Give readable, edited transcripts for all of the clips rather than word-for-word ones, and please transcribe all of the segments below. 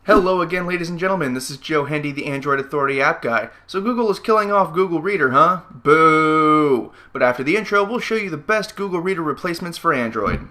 Hello again, ladies and gentlemen. This is Joe Hendy, the Android Authority app guy. So Google is killing off Google Reader, huh? Boo! But after the intro, we'll show you the best Google Reader replacements for Android.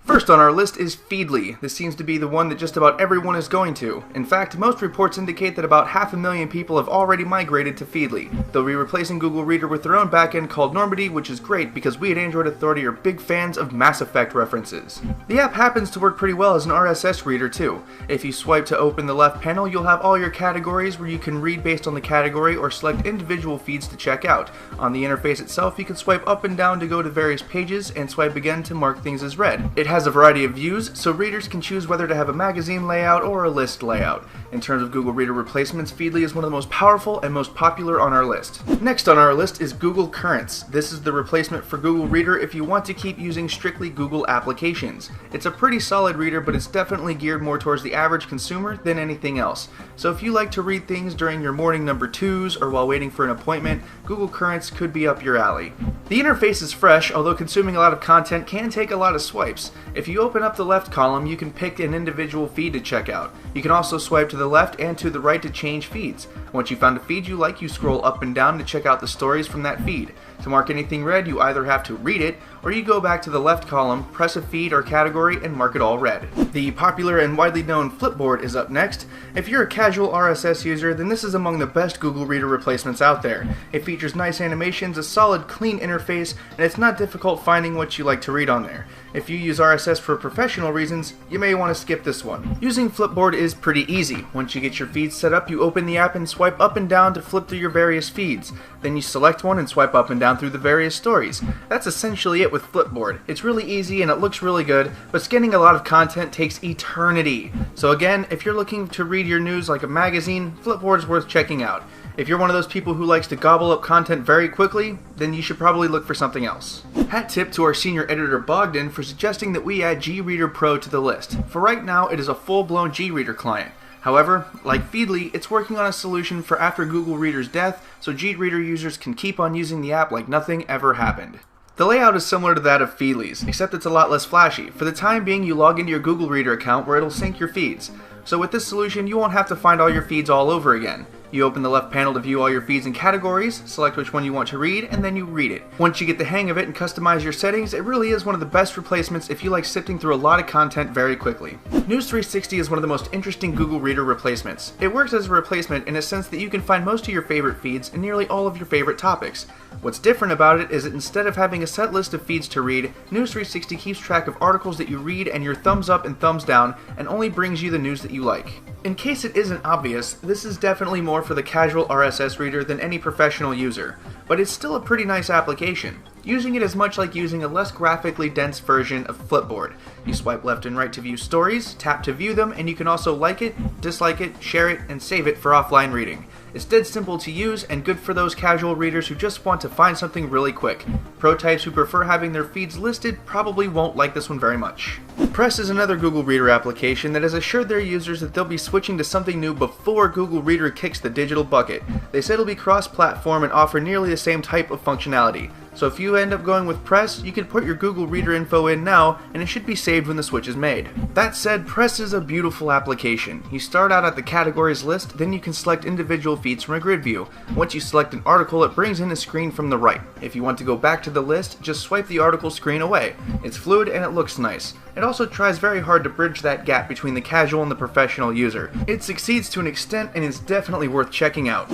First on our list is Feedly. This seems to be the one that just about everyone is going to. In fact, most reports indicate that about 500,000 people have already migrated to Feedly. They'll be replacing Google Reader with their own backend called Normandy, which is great because we at Android Authority are big fans of Mass Effect references. The app happens to work pretty well as an RSS reader too. If you swipe to open the left panel, you'll have all your categories where you can read based on the category or select individual feeds to check out. On the interface itself, you can swipe up and down to go to various pages and swipe again to mark things as read. It has a variety of views, so readers can choose whether to have a magazine layout or a list layout. In terms of Google Reader replacements, Feedly is one of the most powerful and most popular on our list. Next on our list is Google Currents. This is the replacement for Google Reader if you want to keep using strictly Google applications. It's a pretty solid reader, but it's definitely geared more towards the average consumer than anything else. So if you like to read things during your morning number twos or while waiting for an appointment, Google Currents could be up your alley. The interface is fresh, although consuming a lot of content can take a lot of swipes. If you open up the left column, you can pick an individual feed to check out. You can also swipe to the left and to the right to change feeds. Once you found a feed you like, you scroll up and down to check out the stories from that feed. To mark anything read, you either have to read it, or you go back to the left column, press a feed or category, and mark it all read. The popular and widely known Flipboard is up next. If you're a casual RSS user, then this is among the best Google Reader replacements out there. It features nice animations, a solid, clean interface, and it's not difficult finding what you like to read on there. If you use RSS for professional reasons, you may want to skip this one. Using Flipboard is pretty easy. Once you get your feeds set up, you open the app and swipe up and down to flip through your various feeds. Then you select one and swipe up and down through the various stories. That's essentially it with Flipboard. It's really easy and it looks really good, but scanning a lot of content takes eternity. So again, if you're looking to read your news like a magazine, Flipboard is worth checking out. If you're one of those people who likes to gobble up content very quickly, then you should probably look for something else. Hat tip to our senior editor Bogdan for suggesting that we add G-Reader Pro to the list. For right now, it is a full-blown G-Reader client. However, like Feedly, it's working on a solution for after Google Reader's death, so G-Reader users can keep on using the app like nothing ever happened. The layout is similar to that of Feedly's, except it's a lot less flashy. For the time being, you log into your Google Reader account where it'll sync your feeds. So with this solution, you won't have to find all your feeds all over again. You open the left panel to view all your feeds and categories, select which one you want to read, and then you read it. Once you get the hang of it and customize your settings, it really is one of the best replacements if you like sifting through a lot of content very quickly. News 360 is one of the most interesting Google Reader replacements. It works as a replacement in a sense that you can find most of your favorite feeds and nearly all of your favorite topics. What's different about it is that instead of having a set list of feeds to read, News 360 keeps track of articles that you read and your thumbs up and thumbs down, and only brings you the news that you like. In case it isn't obvious, this is definitely more for the casual RSS reader than any professional user, but it's still a pretty nice application. Using it is much like using a less graphically dense version of Flipboard. You swipe left and right to view stories, tap to view them, and you can also like it, dislike it, share it, and save it for offline reading. It's dead simple to use and good for those casual readers who just want to find something really quick. Pro types who prefer having their feeds listed probably won't like this one very much. Press is another Google Reader application that has assured their users that they'll be switching to something new before Google Reader kicks the digital bucket. They said it'll be cross-platform and offer nearly the same type of functionality. So if you end up going with Press, you can put your Google Reader info in now, and it should be saved when the switch is made. That said, Press is a beautiful application. You start out at the categories list, then you can select individual feeds from a grid view. Once you select an article, it brings in a screen from the right. If you want to go back to the list, just swipe the article screen away. It's fluid and it looks nice. It also tries very hard to bridge that gap between the casual and the professional user. It succeeds to an extent and is definitely worth checking out.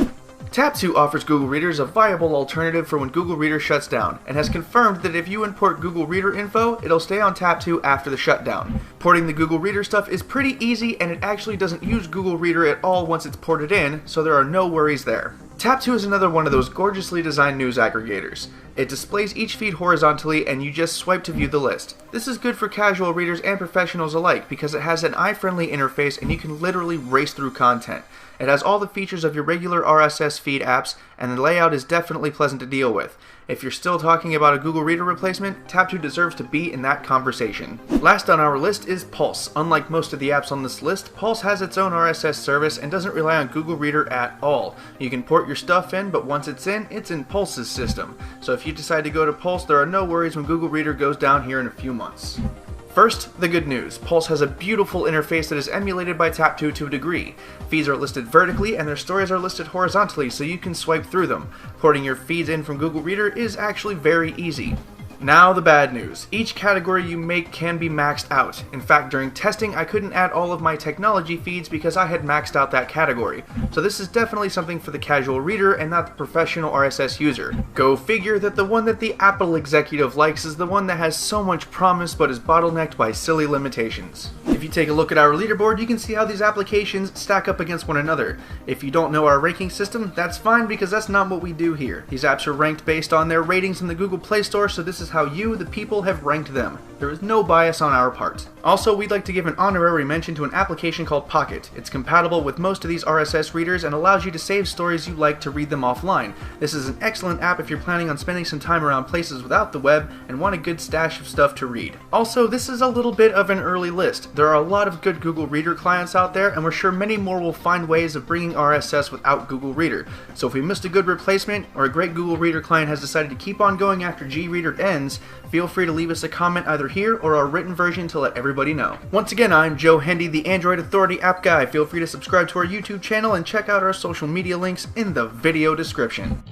Taptoo offers Google Readers a viable alternative for when Google Reader shuts down, and has confirmed that if you import Google Reader info, it'll stay on Taptoo after the shutdown. Porting the Google Reader stuff is pretty easy, and it actually doesn't use Google Reader at all once it's ported in, so there are no worries there. Taptoo is another one of those gorgeously designed news aggregators. It displays each feed horizontally and you just swipe to view the list. This is good for casual readers and professionals alike because it has an eye-friendly interface and you can literally race through content. It has all the features of your regular RSS feed apps and the layout is definitely pleasant to deal with. If you're still talking about a Google Reader replacement, Taptoo deserves to be in that conversation. Last on our list is Pulse. Unlike most of the apps on this list, Pulse has its own RSS service and doesn't rely on Google Reader at all. You can port your stuff in, but once it's in Pulse's system. So if you decide to go to Pulse, there are no worries when Google Reader goes down here in a few months. First, the good news. Pulse has a beautiful interface that is emulated by Taptoo to a degree. Feeds are listed vertically and their stories are listed horizontally so you can swipe through them. Porting your feeds in from Google Reader is actually very easy. Now the bad news. Each category you make can be maxed out. In fact, during testing, I couldn't add all of my technology feeds because I had maxed out that category. So this is definitely something for the casual reader and not the professional RSS user. Go figure that the one that the Apple executive likes is the one that has so much promise but is bottlenecked by silly limitations. If you take a look at our leaderboard, you can see how these applications stack up against one another. If you don't know our ranking system, that's fine because that's not what we do here. These apps are ranked based on their ratings in the Google Play Store, so this is how you, the people, have ranked them. There is no bias on our part. Also, we'd like to give an honorary mention to an application called Pocket. It's compatible with most of these RSS readers and allows you to save stories you like to read them offline. This is an excellent app if you're planning on spending some time around places without the web and want a good stash of stuff to read. Also, this is a little bit of an early list. There are a lot of good Google Reader clients out there, and we're sure many more will find ways of bringing RSS without Google Reader. So if we missed a good replacement, or a great Google Reader client has decided to keep on going after GReader ends, feel free to leave us a comment either here or our written version to let everybody know. Once again, I'm Joe Hendy, the Android Authority app guy. Feel free to subscribe to our YouTube channel and check out our social media links in the video description.